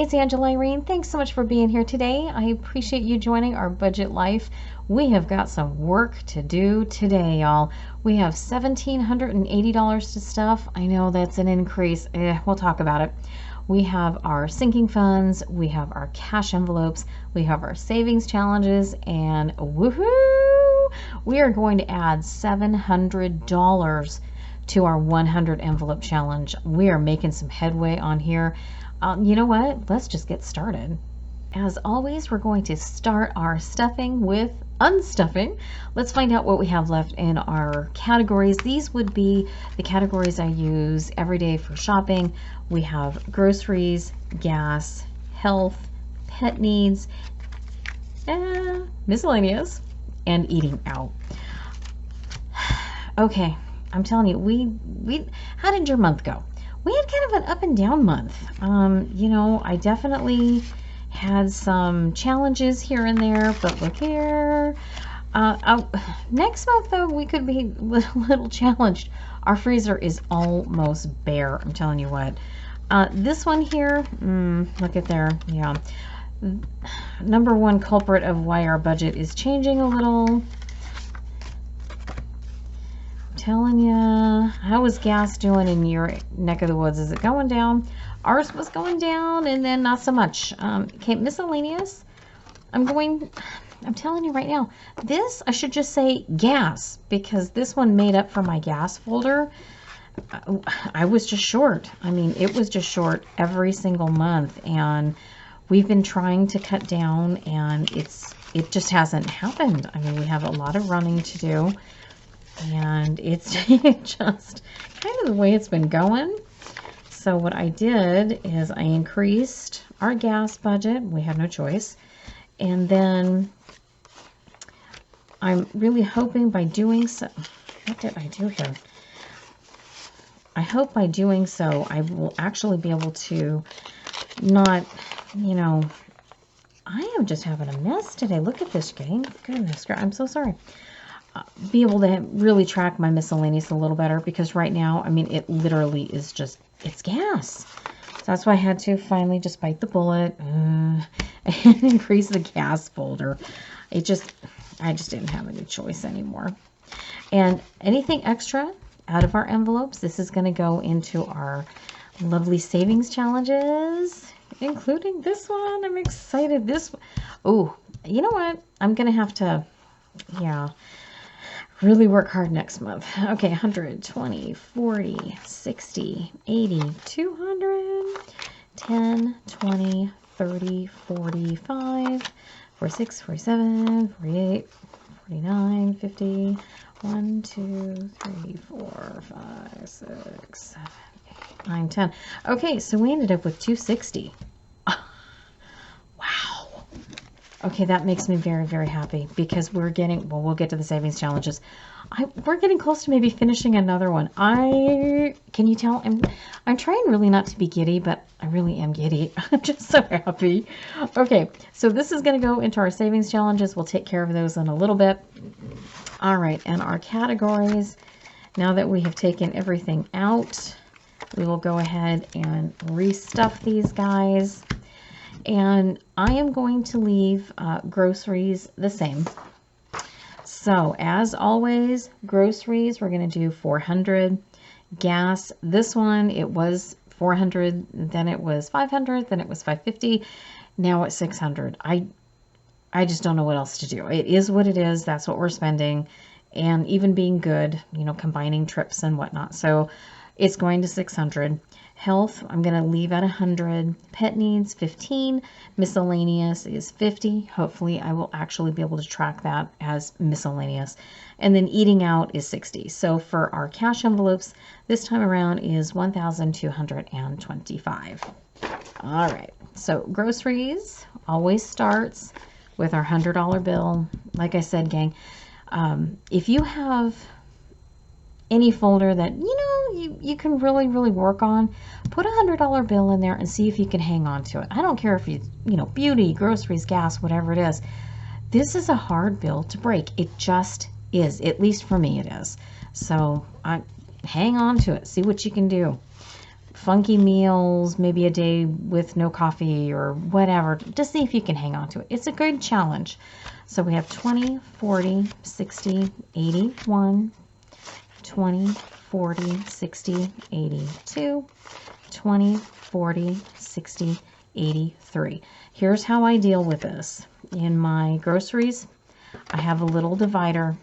it's Angela Irene. Thanks so much for being here today. I appreciate you joining our budget life. We have got some work to do today, y'all. We have $1,780 to stuff. I know that's an increase. We'll talk about it. We have our sinking funds, we have our cash envelopes, we have our savings challenges, and woohoo! We are going to add $700 to our 100 envelope challenge. We are making some headway on here. You know what? Let's just get started. As always, we're going to start our stuffing with unstuffing. Let's find out what we have left in our categories. These would be the categories I use every day for shopping. We have groceries, gas, health, pet needs, miscellaneous, and eating out. Okay, I'm telling you, how did your month go? We had kind of an up and down month. You know, I definitely had some challenges here and there, but look here. Next month, though, we could be a little challenged. Our freezer is almost bare, I'm telling you what. This one here, look at there, yeah. Number one culprit of why our budget is changing a little. Telling you, how is gas doing in your neck of the woods? Is it going down? Ours was going down, and then not so much. Okay, miscellaneous. I'm telling you right now, this, I should just say gas, because this one made up for my gas folder. I was just short. I mean, it was just short every single month, and we've been trying to cut down, and it just hasn't happened. I mean, we have a lot of running to do. And it's just kind of the way it's been going. So what I did is I increased our gas budget. We had no choice. And then I'm really hoping by doing so, what did I do here? I hope by doing so, I will actually be able to not, you know, I am just having a mess today. Look at this, gang. Goodness, I'm so sorry. Be able to really track my miscellaneous a little better, because right now, I mean, it literally is just, it's gas. So that's why I had to finally just bite the bullet and increase the gas folder. I just didn't have any choice anymore. And anything extra out of our envelopes, this is going to go into our lovely savings challenges, including this one. I'm excited. Oh, you know what? I'm going to have to, yeah, really work hard next month. Okay, 100, 20, 40, 60, 80, 200, 10, 20, 30, 45, 46, 47, 48, 49, 50, 1, 2, 3, 4, 5, 6, 7, 8, 9, 10. Okay, so we ended up with 260. Wow. Okay, that makes me very, very happy, because we're getting, well, we'll get to the savings challenges. We're getting close to maybe finishing another one. Can you tell? I'm trying really not to be giddy, but I really am giddy. I'm just so happy. Okay, so this is going to go into our savings challenges. We'll take care of those in a little bit. All right, and our categories, now that we have taken everything out, we will go ahead and restuff these guys. And I am going to leave groceries the same. So as always, groceries, we're going to do 400. Gas, this one, it was 400, then it was 500, then it was 550, now it's 600. I just don't know what else to do. It is what it is. That's what we're spending. And even being good, you know, combining trips and whatnot. So it's going to 600. Health, I'm going to leave at 100. Pet needs, 15. Miscellaneous is 50. Hopefully, I will actually be able to track that as miscellaneous. And then eating out is 60. So for our cash envelopes, this time around is 1,225. All right. So groceries always starts with our $100 bill. Like I said, gang, if you have any folder that, you know, you can really, really work on, put a $100 bill in there and see if you can hang on to it. I don't care if you know, beauty, groceries, gas, whatever it is. This is a hard bill to break. It just is. At least for me, it is. So hang on to it. See what you can do. funky meals, maybe a day with no coffee or whatever, to see if you can hang on to it. It's a good challenge. So we have 20, 40, 60, 81, 20, 40, 60, 82, 20, 40, 60, 83. Here's how I deal with this. In my groceries, I have a little divider.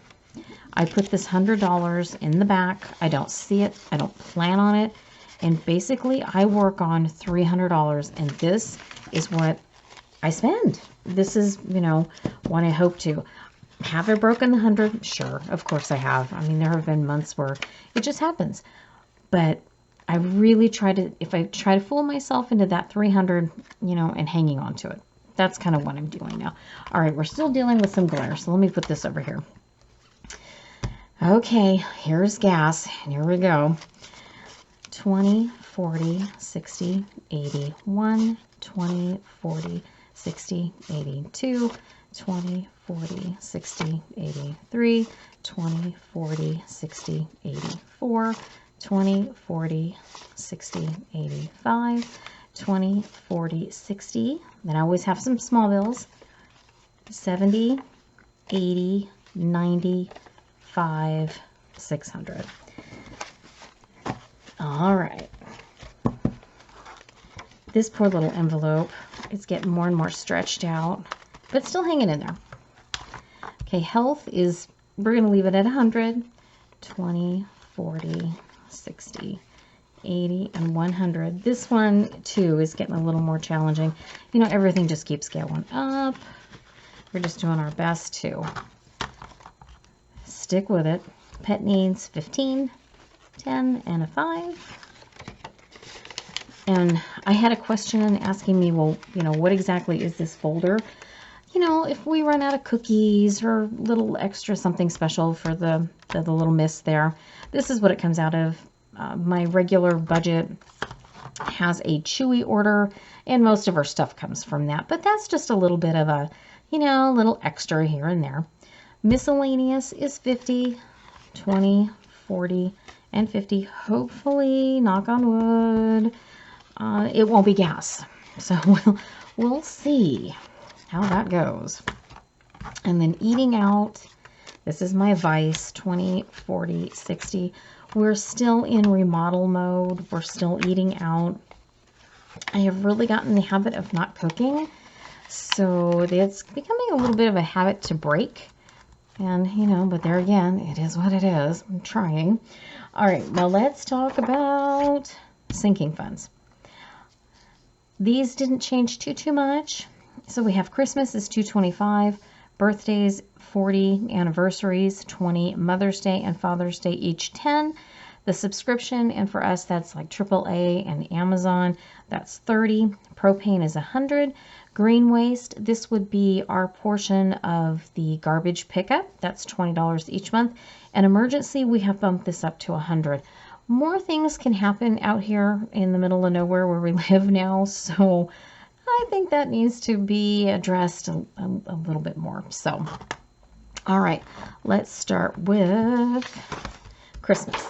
I put this $100 in the back. I don't see it. I don't plan on it. And basically, I work on $300, and this is what I spend. This is, you know, what I hope to. Have I broken the 100? Sure, of course I have. I mean, there have been months where it just happens. But I really try to, if I try to fool myself into that 300, you know, and hanging on to it. That's kind of what I'm doing now. All right, we're still dealing with some glare, so let me put this over here. Okay, here's gas, and here we go. 20, 40, 60, 81, 20, 40, 60, 82, 20, 40, 60, 83, 20, 40, 60, 84, 20, 40, 60, 85, 20, 40, 60. Then I always have some small bills. 70, 80, 90, 5, 600. All right. This poor little envelope, it's getting more and more stretched out, but still hanging in there. Okay, health is, we're going to leave it at 100, 20, 40, 60, 80, and 100. This one, too, is getting a little more challenging. You know, everything just keeps going up. We're just doing our best to stick with it. Pet needs 15, 10, and a 5. And I had a question asking me, well, you know, what exactly is this folder? You know, if we run out of cookies or little extra something special for the little miss there, this is what it comes out of. My regular budget has a Chewy order, and most of our stuff comes from that. But that's just a little bit of a, you know, little extra here and there. Miscellaneous is 50, 20, 40, and 50. Hopefully, knock on wood, it won't be gas. So we'll see how that goes. And then eating out, this is my vice, 20, 40, 60. We're still in remodel mode. We're still eating out. I have really gotten the habit of not cooking, so it's becoming a little bit of a habit to break. And, you know, but there again, it is what it is. I'm trying. All right, now let's talk about sinking funds. These didn't change too much. So we have Christmas is $225, birthdays 40, anniversaries 20, Mother's Day and Father's Day each 10. The subscription, and for us that's like AAA and Amazon, that's 30. Propane is 100. Green waste, this would be our portion of the garbage pickup. That's $20 each month. And emergency, we have bumped this up to 100. More things can happen out here in the middle of nowhere where we live now, so I think that needs to be addressed a little bit more. So, all right, let's start with Christmas.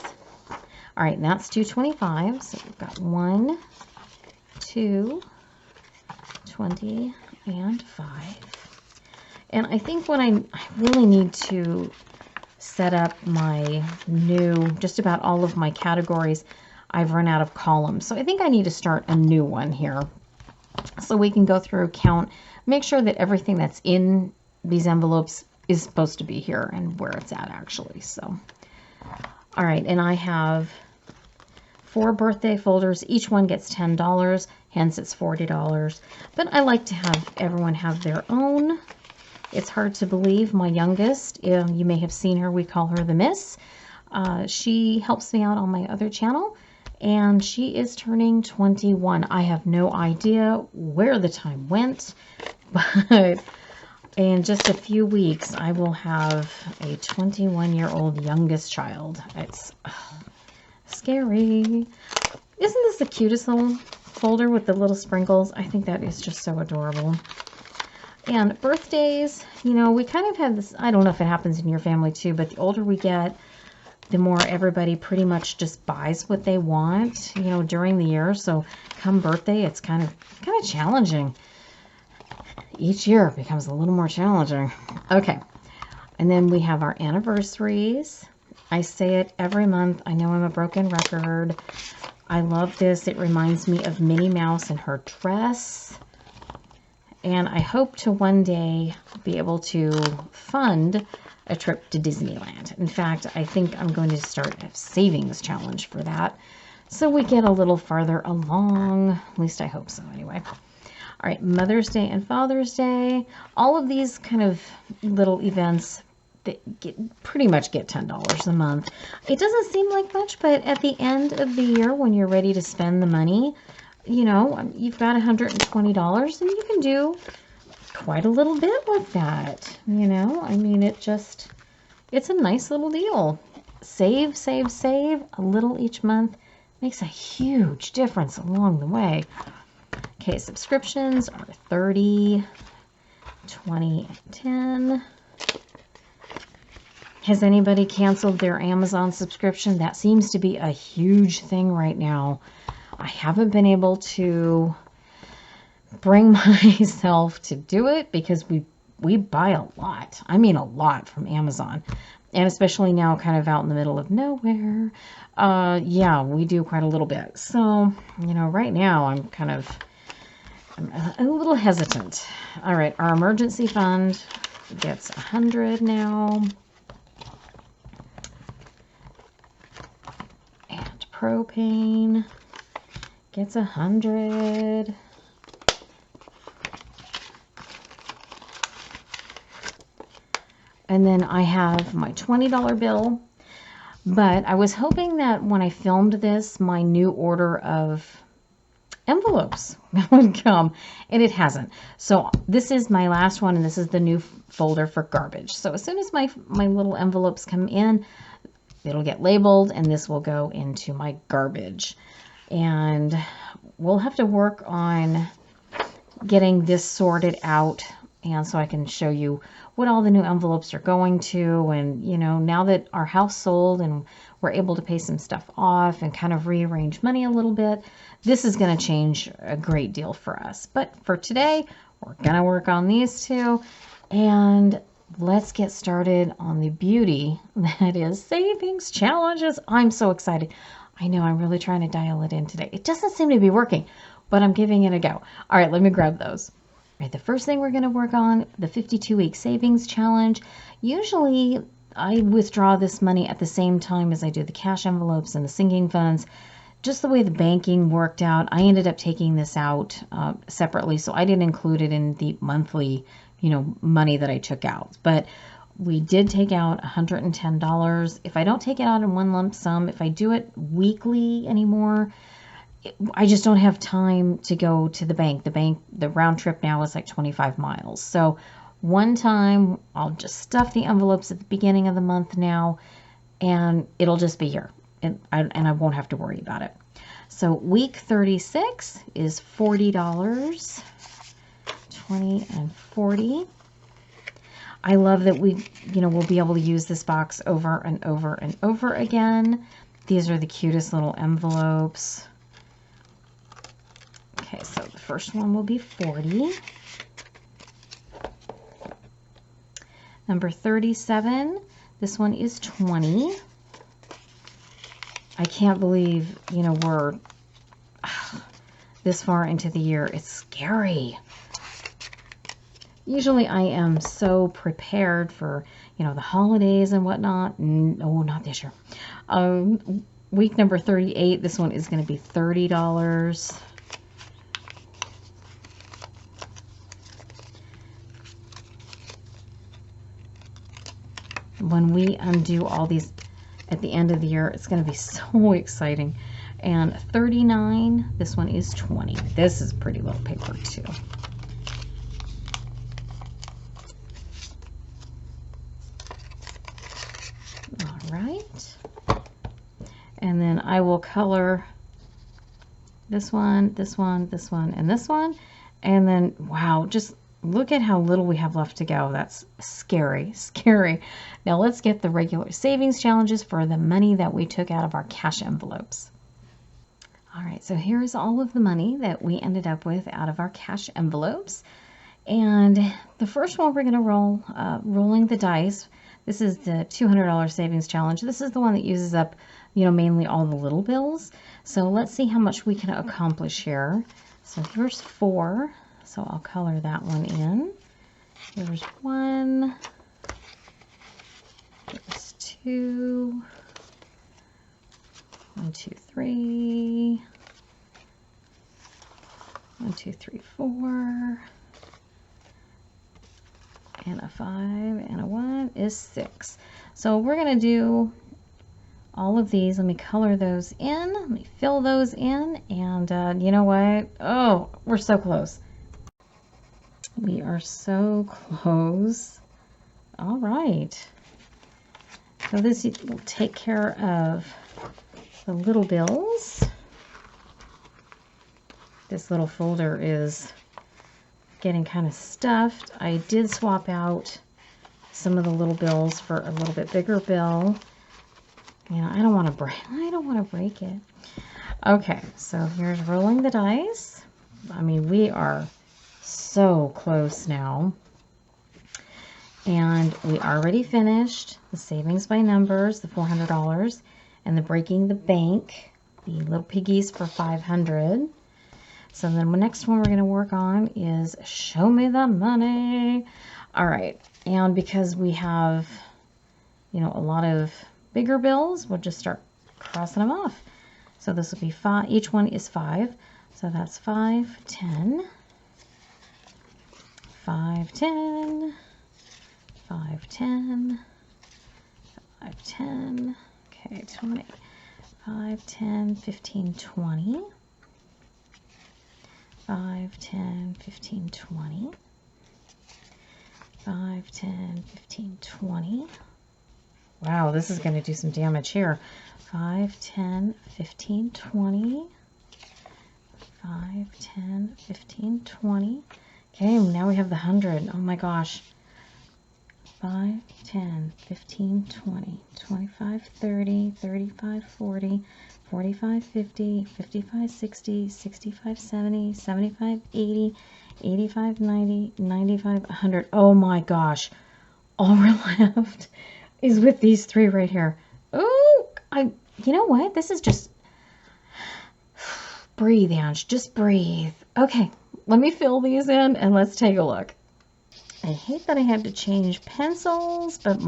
All right, and that's $225. So we've got 1, 2, 20, and 5. And I think what I really need to set up my new, just about all of my categories, I've run out of columns. So I think I need to start a new one here. So we can go through, count, make sure that everything that's in these envelopes is supposed to be here and where it's at actually. So, all right, and I have 4 birthday folders. Each one gets $10, hence it's $40. But I like to have everyone have their own. It's hard to believe my youngest, you may have seen her, we call her the Miss. She helps me out on my other channel, and she is turning 21. I have no idea where the time went, but in just a few weeks, I will have a 21-year-old youngest child. It's scary. Isn't this the cutest little folder with the little sprinkles? I think that is just so adorable. And birthdays, you know, we kind of have this, I don't know if it happens in your family too, but the older we get, the more everybody pretty much just buys what they want, you know, during the year. So come birthday, it's kind of challenging. Each year it becomes a little more challenging. Okay. And then we have our anniversaries. I say it every month. I know I'm a broken record. I love this. It reminds me of Minnie Mouse and her dress. And I hope to one day be able to fund a trip to Disneyland. In fact, I think I'm going to start a savings challenge for that, so we get a little farther along. At least I hope so anyway. All right, Mother's Day and Father's Day. All of these kind of little events that pretty much get $10 a month. It doesn't seem like much, but at the end of the year, when you're ready to spend the money, you know, you've got $120 and you can do quite a little bit with that. You know, I mean, it's a nice little deal. Save, save, save a little each month makes a huge difference along the way. Okay, subscriptions are 30, 20, and 10. Has anybody canceled their Amazon subscription? That seems to be a huge thing right now. I haven't been able to bring myself to do it because we buy a lot. I mean a lot from Amazon. And especially now kind of out in the middle of nowhere. Yeah, we do quite a little bit. So, you know, right now I'm a little hesitant. All right, our emergency fund gets 100 now. And propane gets 100. And then I have my $20 bill. But I was hoping that when I filmed this, my new order of envelopes would come, and it hasn't. So this is my last one, and this is the new folder for garbage. So as soon as my little envelopes come in, it'll get labeled, and this will go into my garbage. And we'll have to work on getting this sorted out, and so I can show you what all the new envelopes are going to. And, you know, now that our house sold and we're able to pay some stuff off and kind of rearrange money a little bit, this is going to change a great deal for us. But for today, we're going to work on these two, and let's get started on the beauty that is savings challenges. I'm so excited. I know I'm really trying to dial it in today. It doesn't seem to be working, but I'm giving it a go. All right, let me grab those. All right, the first thing we're going to work on, the 52-week savings challenge. Usually I withdraw this money at the same time as I do the cash envelopes and the sinking funds. Just the way the banking worked out, I ended up taking this out separately, so I didn't include it in the monthly, you know, money that I took out. But we did take out $110. If I don't take it out in one lump sum, if I do it weekly anymore, I just don't have time to go to the bank. The round trip now is like 25 miles. So one time I'll just stuff the envelopes at the beginning of the month now, and it'll just be here, and I won't have to worry about it. So week 36 is $40, 20 and 40. I love that we'll be able to use this box over and over and over again. These are the cutest little envelopes. Okay, so the first one will be 40. Number 37, this one is 20. I can't believe, you know, we're this far into the year. It's scary. Usually I am so prepared for, you know, the holidays and whatnot. No, not this year. Week number 38, this one is going to be $30. When we undo all these at the end of the year, it's going to be so exciting. And 39, this one is 20. This is pretty little paper too. All right. And then I will color this one, this one, this one, and this one. And then, wow, just Look at how little we have left to go. That's scary, scary. Now let's get the regular savings challenges for the money that we took out of our cash envelopes. All right, so here's all of the money that we ended up with out of our cash envelopes. And the first one we're going to roll, rolling the dice. This is the $200 savings challenge. This is the one that uses up, mainly all the little bills. So let's see how much we can accomplish here. So here's 4. So I'll color that one in. Here's 1. Here's 2. 1, 2, 3. 1, 2, 3, 4. And a 5 and a 1 is 6. So we're going to do all of these. Let me color those in. Let me fill those in. And you know what? Oh, we're so close. We are so close. All right. So this will take care of the little bills. This little folder is getting kind of stuffed. I did swap out some of the little bills for a little bit bigger bill. I don't want to break it. Okay, so here's rolling the dice. We are so close now. And we already finished the savings by numbers, the $400, and the breaking the bank, the little piggies for $500. So then the next one we're going to work on is show me the money. All right, and because we have, a lot of bigger bills, we'll just start crossing them off. So this will be 5. Each one is 5. So that's 5, 10, 5, 10, 5, 10, 5, 10. Okay, 20, 5, 10, 15, 20. 5, 10, 15, 20. 5, 10, 15, 20. Wow, this is going to do some damage here. 5, 10, 15, 20. 5, 10, 15, 20. Okay, now we have the 100. Oh my gosh. 5, 10, 15, 20, 25, 30, 35, 40, 45, 50, 55, 60, 65, 70, 75, 80, 85, 90, 95, 100. Oh my gosh. All we're left is with these 3 right here. Oh, you know what? This is just, breathe, Ange. Just breathe. Okay, let me fill these in and let's take a look. I hate that I had to change pencils, but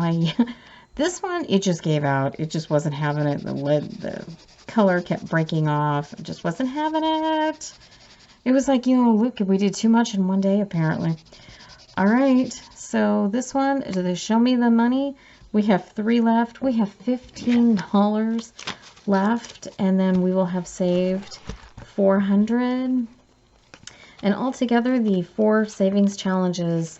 this one, it just gave out. It just wasn't having it. The color kept breaking off. It just wasn't having it. It was like, look, we did too much in one day, apparently. All right, so this one, do they show me the money? We have 3 left. We have $15 left, and then we will have saved $400. And altogether, the 4 savings challenges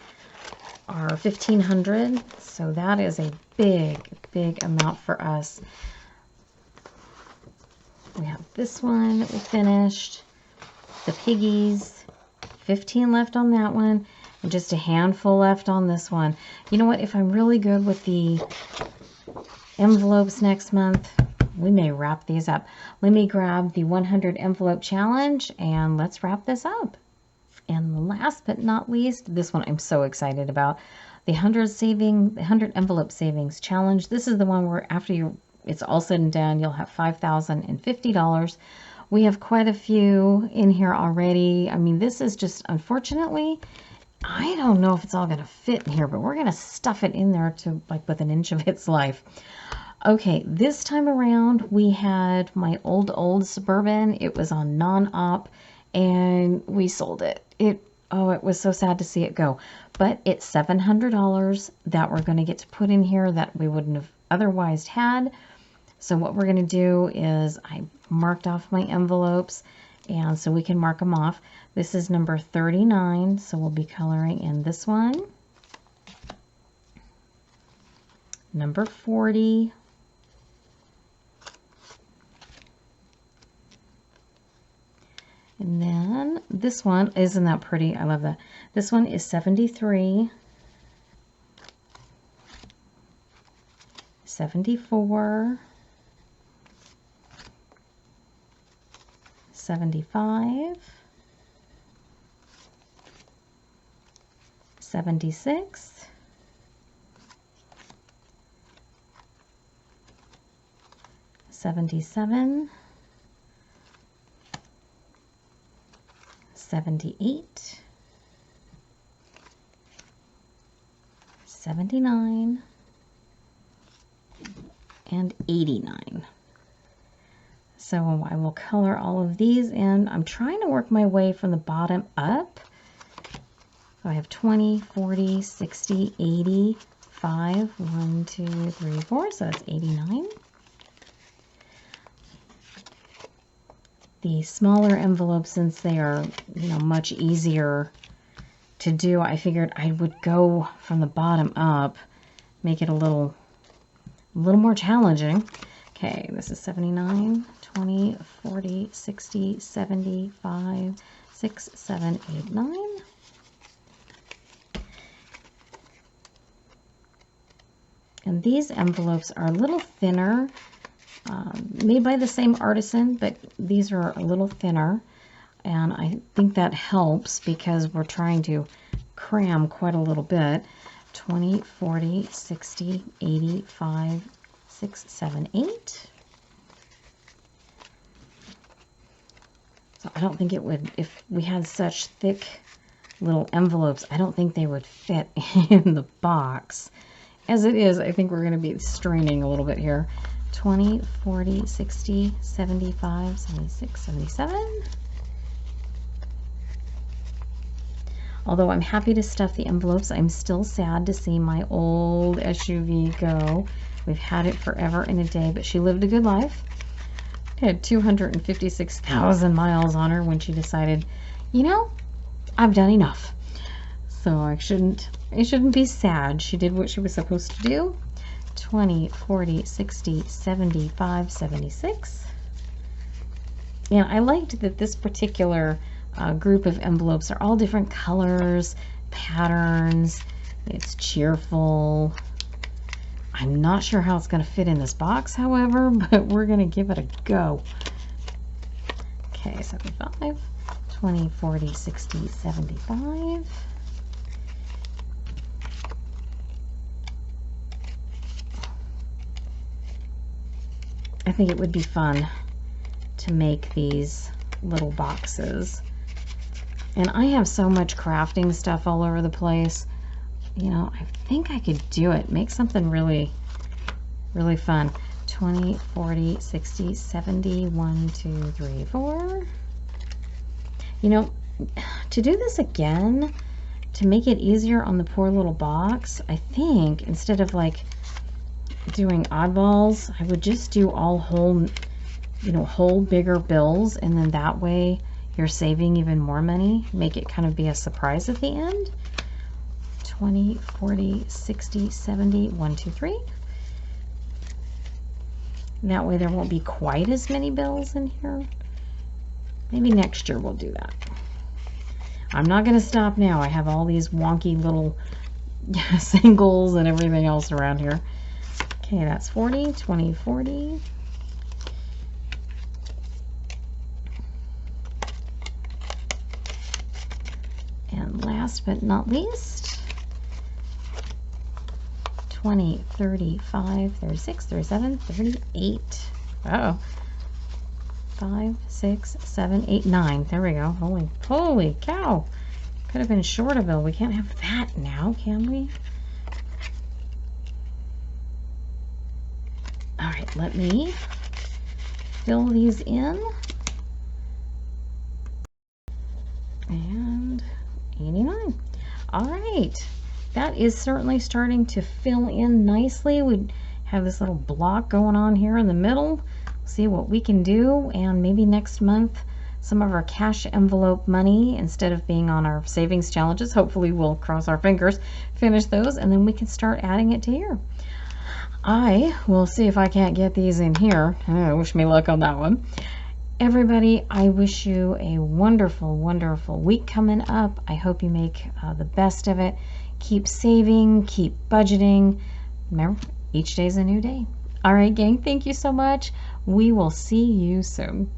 are $1,500. So that is a big, big amount for us. We have this one that we finished. The piggies, 15 left on that one, and just a handful left on this one. You know what? If I'm really good with the envelopes next month, we may wrap these up. Let me grab the 100 envelope challenge and let's wrap this up. And last but not least, this one I'm so excited about. The 100 envelope savings challenge. This is the one where after it's all said and done, you'll have $5,050. We have quite a few in here already. This is just, unfortunately, I don't know if it's all going to fit in here, but we're going to stuff it in there to like with an inch of its life. Okay, this time around, we had my old Suburban. It was on non-op, and we sold it. It was so sad to see it go. But it's $700 that we're going to get to put in here that we wouldn't have otherwise had. So what we're going to do is I marked off my envelopes, and so we can mark them off. This is number 39, so we'll be coloring in this one. Number 40. And then this this one, isn't that pretty? I love that. This one is 73, 74, 75, 76, 77, 78, 79, and 89. So I will color all of these in. I'm trying to work my way from the bottom up. So I have 20, 40, 60, 85, 1, 2, 3, 4, so that's 89. The smaller envelopes, since they are, much easier to do, I figured I would go from the bottom up, make it a little more challenging. Okay, this is 79, 20, 40, 60, 75, 6, 7, 8, 9. And these envelopes are a little thinner, made by the same artisan, but these are a little thinner. And I think that helps because we're trying to cram quite a little bit. 20, 40, 60, 85, 6, 7, 8. So I don't think it would, if we had such thick little envelopes, I don't think they would fit in the box. As it is, I think we're going to be straining a little bit here. 20, 40, 60, 75, 76, 77. Although I'm happy to stuff the envelopes, I'm still sad to see my old SUV go. We've had it forever and a day, but she lived a good life. It had 256,000 miles on her when she decided, I've done enough. So I shouldn't be sad. She did what she was supposed to do. 20, 40, 60, 75, 76. And I liked that this particular group of envelopes are all different colors, patterns. It's cheerful. I'm not sure how it's going to fit in this box, however, but we're going to give it a go. Okay, 75, 20, 40, 60, 75. I think it would be fun to make these little boxes. And I have so much crafting stuff all over the place. I think I could do it. Make something really, really fun. 20, 40, 60, 70, 1, 2, 3, 4. To do this again, to make it easier on the poor little box, I think instead of doing oddballs, I would just do all whole bigger bills, and then that way you're saving even more money. Make it kind of be a surprise at the end. 20, 40, 60, 70, 1, 2, 3. That way there won't be quite as many bills in here. Maybe next year we'll do that. I'm not going to stop now. I have all these wonky little singles and everything else around here. Okay, that's 40, 20, 40. And last but not least, 20, 35, 36, 37, 38. Uh-oh. 5, 6, 7, 8, 9. There we go. Holy cow. Could have been short a bill. We can't have that now, can we? All right, let me fill these in. And 89. All right. That is certainly starting to fill in nicely. We have this little block going on here in the middle. See what we can do, and maybe next month some of our cash envelope money, instead of being on our savings challenges, hopefully we'll cross our fingers, finish those, and then we can start adding it to here. I will see if I can't get these in here. Wish me luck on that one. everybody, I wish you a wonderful, wonderful week coming up. I hope you make the best of it. Keep saving, keep budgeting. Remember, each day is a new day. All right, gang, thank you so much. We will see you soon.